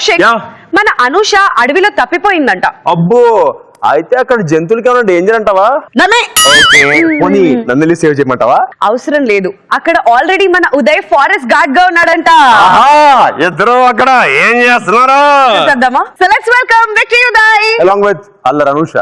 కౌశిక్, మన అనూష అడవిలో తప్పిపోయిందంట. అబ్బో, అయితే అక్కడ జంతువులకి ఏమైనా డేంజర్ అంటావా? నన్ను సేవ్ చేయమంటావా? అవసరం లేదు, అక్కడ ఆల్రెడీ మన ఉదయ్ ఫారెస్ట్ గార్డ్ గా ఉన్నాడంట. ఇద్దరు అక్కడ ఏం చేస్తున్నారు? So let's welcome Vicky Uday along with అల్లర్ అనూష.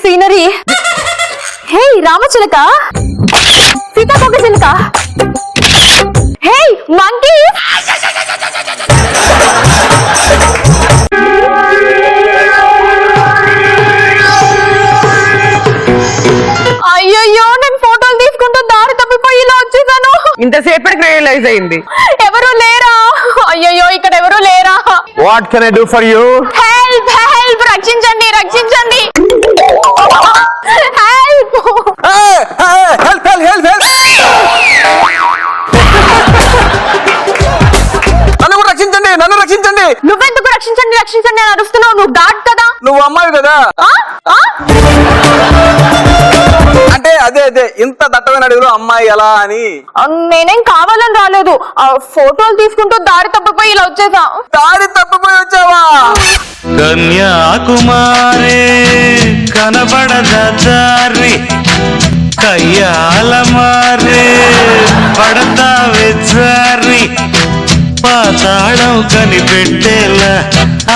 సీనరీ. హే రామచిలక, సీతాకోక చిలుక, హే మంకీ. అయ్యయ్యో, నేను ఫోటోలు తీసుకుంటూ దారి తప్పిపోయి ఇలా వచ్చేసాను. ఇంతసేపటికి రియలైజ్ అయింది. ఎవరు లేరా? అయ్యయ్యో, ఇక్కడ ఎవరు లేరా? What can I do for you? Help help, రక్షించండి రక్షించండి. Help help help help help. నన్ను రక్షించండి, నన్ను రక్షించండి. నువ్వెందుకు రక్షించండి రక్షించండి అని అరుస్తున్నావు? నువ్వు గాడ్ కదా. నువ్వు అమ్మాయి కదా. అంటే అదే అదే ఇంత దట్టమైన అడుగులో అమ్మాయి ఎలా అని. నేనేం కావాలని రాలేదు, ఫోటోలు తీసుకుంటూ దారి తప్పిపోయి ఇలా వచ్చేసా. దారి తప్పిపోయి వచ్చావా? కన్యాకుమారి కనబడదారి కయ్యాల మారి పడతా వెచ్చారి పాతాళం కనిపెట్టేలా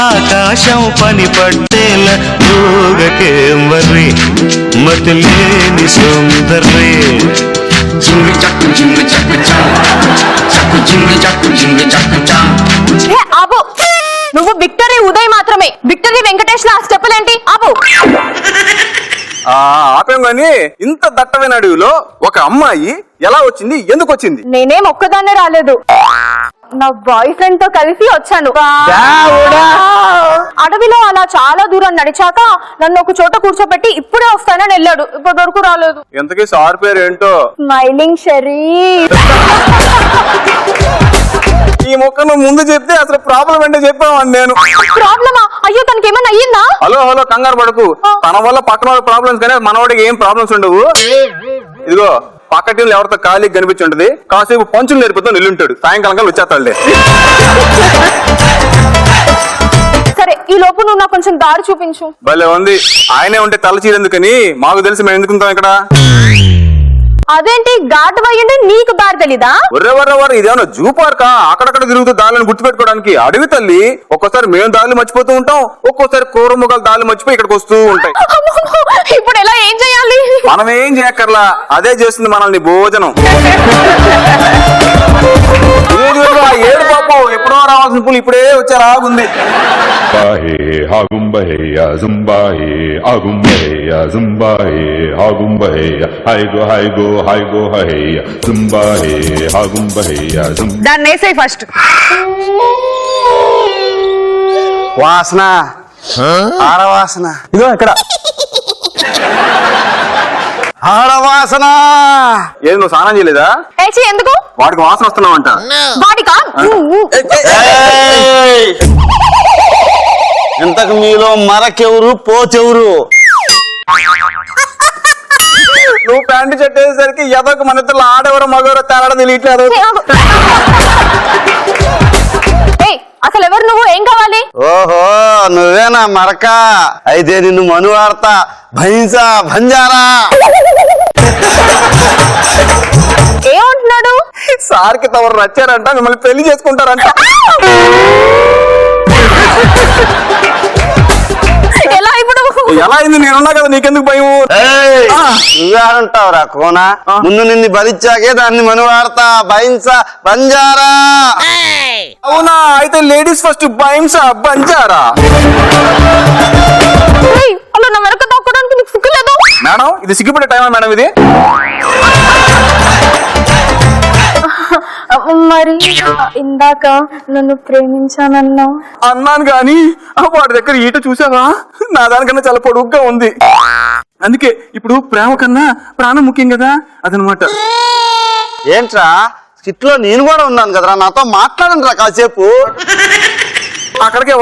ఆకాశం పని పట్టేలా ఊగకేం వర్రి మతిలేని సుందరి. ఆపు, నువ్వు విక్టరీ ఉదయ్ మాత్రమే. విక్టరీ వెంకటేష్ లా స్టెప్పులేంటి? ఆపు. ఆపేం గాని ఇంత దట్టమైన అడవిలో ఒక అమ్మాయి ఎలా వచ్చింది, ఎందుకు వచ్చింది? నేనేం ఒక్కదాన్నే రాలేదు, నా బాయ్ ఫ్రెండ్ తో కలిసి వచ్చాను. అడవిలో అలా చాలా దూరం నడిచాక నన్ను ఒక చోట కూర్చోబెట్టి ఇప్పుడే వస్తానని వెళ్ళాడు. ఇప్పటి వరకు రాలేదు. ఎంతకీ సార్ పేరు ఏంటో? స్మైలింగ్ షరీఫ్. ఈ మొక్క నువ్వు ముందు చెప్తే అసలు ప్రాబ్లం ఏంటో చెప్పావని నేను. ప్రాబ్లమా? అయ్యో, తనకి ఏమైనా అయ్యిందా? హలో హలో, కంగారు పడకు. తన వల్ల పక్కన వాళ్ళ ప్రాబ్లమ్స్ కానీ మనవాడికి ఏం ప్రాబ్లమ్స్ ఉండవు. ఇదిగో పక్క టీంలో ఎవరితో ఖాళీకి కనిపించి ఉంటది, కాసేపు పంచులు నేర్పుతూ నిల్లుంటాడు. సాయంకాలం కల్లా వచ్చేస్తాడులే. సరే, ఈ లోపు నువ్వు నాకు కొంచెం దారి చూపించు. భలే ఉంది. ఆయనే ఉంటే తల చీరెందుకని మాకు తెలిసి మేము ఎందుకుంటాం ఇక్కడ. అదేంటి, ఘాటు అయ్యండి నీకు దారి తెలీదా? ఒర్రెవర్రెవరు, ఇదేమన్నా జూ పార్కా? అక్కడక్కడ తిరుగుతూ దారిని గుర్తుపెట్టుకోవడానికి. అడవి తల్లి. ఒక్కోసారి మేము దారులు మర్చిపోతూ ఉంటాం, ఒక్కోసారి కూరముఖాలు దారులు మర్చిపోయి ఇక్కడికి వస్తూ ఉంటాయి. ఇప్పుడు ఎలా ఏం చేయాలి? మనం ఏం చేయక్కర్లా, అదే చేస్తుంది మనల్ని భోజనం. ఏడు పాపం, ఎప్పుడో రావాల్సిన పూలు ఇప్పుడే వచ్చేలాగుంది. దాన్ని వేసేయ్ ఫస్ట్. వాసన, ఆడవాసన. ఇదో ఇక్కడ ఆడవాసన. ఏది, నువ్వు స్నానం చేయలేదా? ఎందుకు? వాడికి వాసన వస్తున్నావంట. వాడికా? ఇంతకు మీలో మరకెవరు పోచెవరు? నువ్వు ప్యాంటు చెట్టేసరికి ఎదొక మన ఇద్దరు ఆడెవరో మగెవరో తేడా తెలియట్లేదు. అసలు ఎవరు నువ్వు? ఏం కావాలి? ఓహో, నువ్వేనా మరక? అయితే నిన్ను మను వాడతా. భైంసా బంజారా. ఏమంటున్నాడు? సార్కి తమరు నచ్చారంట, మిమ్మల్ని పెళ్లి చేసుకుంటారంట. ఎలా ఇప్పుడు? ఎలా అయింది? నేనున్నా కదా, నీకెందుకు భయం? నువ్వేడంటావురా కోనా? ముందు నిన్ను భరించాకే దాన్ని మను వాడతా. భైంసా బంజారా. అవునా? అయితే లేడీస్ ఫస్ట్, భైంసా బంజారా. అలా నా వెనక తొక్కడానికి నీకు సిగ్గులేదు? మేడం, ఇది సిగ్గుపడే టైమా మేడం ఇది? మరి ఇందాక నన్ను ప్రేమించానన్నావు. అన్నాను గాని వాడి దగ్గర ఈట చూసావా? నా దానికన్నా చాలా పొడుగ్గా ఉంది. అందుకే ఇప్పుడు ప్రేమ కన్నా ప్రాణం ముఖ్యం కదా, అదనమాట. ఏంట్రా స్కిట్ లో నేను కూడా ఉన్నాను కదరా, నాతో మాట్లాడండి రా కాసేపు. అక్కడికే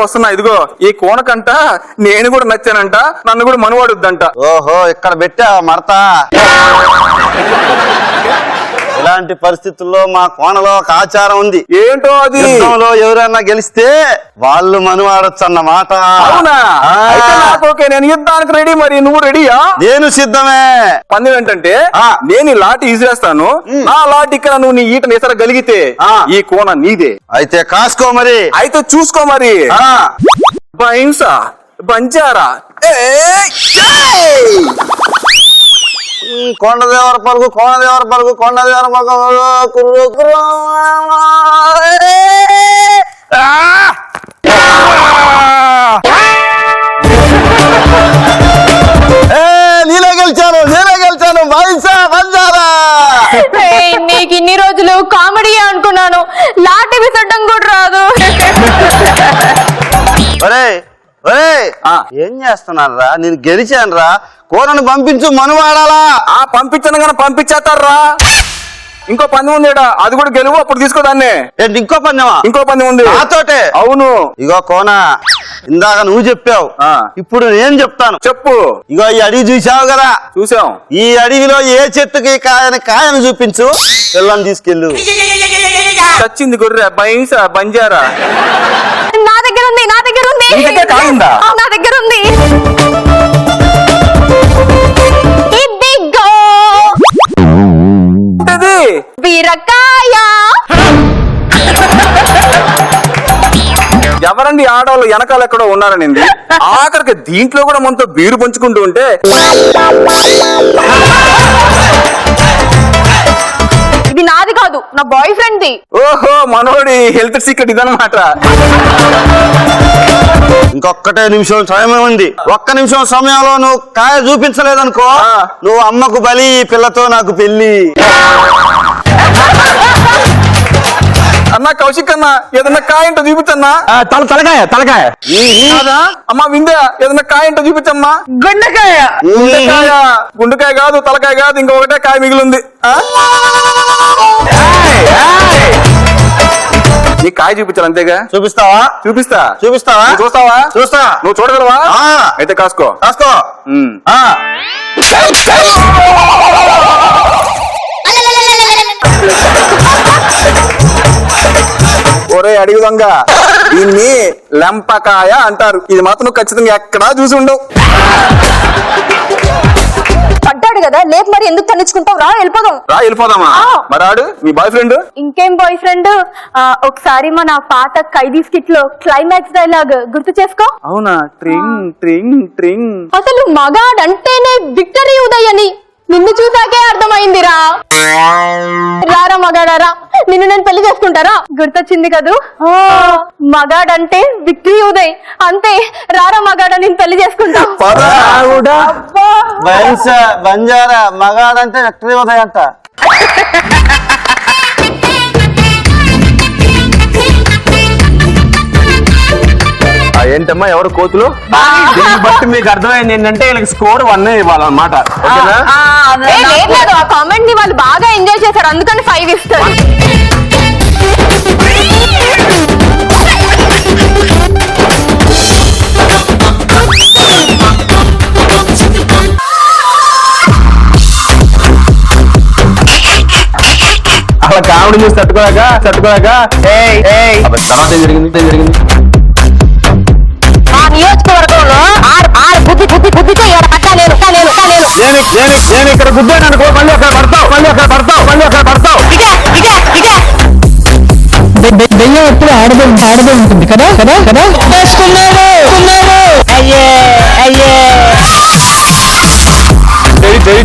వస్తున్నా. ఇదిగో ఈ కోనకంట నేను కూడా నచ్చానంట, నన్ను కూడా మనువాడుద్దంట. ఓహో, ఇక్కడ పెట్టా మడత. ఇలాంటి పరిస్థితుల్లో మా కోనలో ఒక ఆచారం ఉంది. ఏంటో అది? యుద్ధంలో ఎవరైనా గెలిస్తే వాళ్ళు మనువాడొచ్చు అన్నమాట. అవునా? అయితే నాకు ఓకే, నేను యుద్ధానికి రెడీ. మరి నువ్వు రెడీయా? నేను సిద్ధమే. పందెం ఏంటంటే నేను ఈ లాటి ఈసేస్తాను, నా లాటి ఇక్కడ నువ్వు నీ ఈటను ఎసరగలిగితే ఈ కోన నీదే. అయితే కాసుకో మరి. అయితే చూసుకో మరి. బహింస బంజారా కొండదేవర పలుకు, కొండదేవర పలుకు, కొండదేవర పలుకు. నీలో గెలిచాను బహింసా బంజారా. నీకు ఇన్ని రోజులు కామెడీ అనుకున్నాను, లాటి విసడం కూడా రాదు. ఏం చేస్తున్నాను రా? నేను గెలిచాను రా. కూరను పంపించు, మనువాడాలా. పంపించాను కానీ పంపించేస్తారా? ఇంకో పందెం ఉంది, అది కూడా గెలువు, అప్పుడు తీసుకోదాన్ని. ఏంటి ఇంకో పందెమా? ఇంకో పందెం ఉంది నాతోటే. అవును. ఇగో కోన, ఇందాక నువ్వు చెప్పావు, ఇప్పుడు నేను చెప్తాను. చెప్పు. ఇగో ఈ అడవి చూసావు కదా? చూసాం. ఈ అడవిలో ఏ చెట్టుకి కాయను చూపించు, పిల్లని తీసుకెళ్ళు. చచ్చింది గొర్రె బహింస బంజారా. నా దగ్గర ఉంది. నా దగ్గర ఉంది. ఇదిగో బీరకాయ. ఎవరండి ఆడవాళ్ళు వెనకాల ఎక్కడో ఉన్నారని ఆఖరికి దీంట్లో కూడా మనతో బీరు పంచుకుంటూ ఉంటే ఇది నాది కాదు, నా బాయ్ ఫ్రెండ్ ది. ఓహో, మనోడి హెల్త్ సీక్రెట్ ఇదన్నమాట. ఇంకొక్కటే నిమిషం సమయం ఉంది. ఒక్క నిమిషం సమయంలో నువ్వు కాయ చూపించలేదనుకో, నువ్వు అమ్మకు బలి, పిల్లతో నాకు పెళ్లి. అన్నా కౌశిక్ అన్నా, ఏదన్నా కాయ ఏంటో చూపించన్నా. తలకాయ అమ్మా విందా, ఏదన్నా కాయ ఏంటో చూపించమ్మా. గుండెకాయ కాదు, తలకాయ కాదు, ఇంకొకటే కాయ మిగిలింది. నీ కాయ చూపించాలి అంతేగా? చూపిస్తావా? చూస్తావా? చూస్తా. నువ్వు చూడగలవా? అయితే కాసుకో. ఒరే అడిగి దొంగ, దీన్ని లెంపకాయ అంటారు. ఇది మాత్రం ఖచ్చితంగా ఎక్కడా చూసి ఉండవు. పడ్డాడు కదా, లేపు మరి ఎందుకు తన్నించుకుంటావు? వెళ్ళిపోదామా? మరి ఆడు మీ బాయ్ ఫ్రెండ్? ఇంకేం బాయ్ ఫ్రెండ్, ఒకసారి మన పాత ఖైదీ స్కిట్ లో క్లైమాక్స్ డైలాగ్ గుర్తు చేసుకో. అవునా? ట్రింగ్ ట్రింగ్ ట్రింగ్. అసలు మగాడంటేనే విక్టరీ ఉదయ్ అని నిన్ను చూసాకే అర్థమైందిరా. రారా మగాడారా, నిన్ను నేను పెళ్లి చేసుకుంటారా? గుర్తొచ్చింది కదూ, మగాడంటే విక్టరీ ఉదయ్ అంతే. రారా మగాడా, నేను పెళ్లి చేసుకుంటా. బంజారా మగాడంటే విక్టరీ ఉదయ్ అంట. ఏంటమ్మా ఎవరు కోతులు? దీన్ని బట్టి మీకు అర్థమైంది ఏంటంటే వీళ్ళకి స్కోర్ 1 ఇవ్వాలన్నమాట. లేదు, ఆ కామెంట్ ని వాళ్ళు బాగా ఎంజాయ్ చేశారు, అందుకని 5 ఇస్తారు. అలా కామెడీ చూసి తట్టుకోలేక తర్వాత ఏం జరిగింది? నియోజకవర్గంలో బుద్ధితో నేను ఇక్కడ గుద్దాను అనుకో, మళ్ళీ అక్కడ పడతావు. దెయ్యం ఎప్పుడు ఆడదే ఉంటుంది కదా.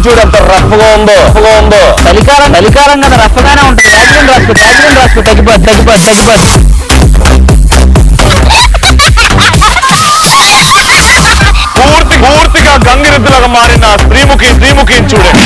చూడు అంత రఫ్గా ఉందో. చలికాలం కదా, రఫ్గానే ఉంటుంది. రాసుకో తగ్గిపోద్ది. పూర్తిగా గంగిరెద్దులాగా మారిన స్త్రీముఖి చూడండి.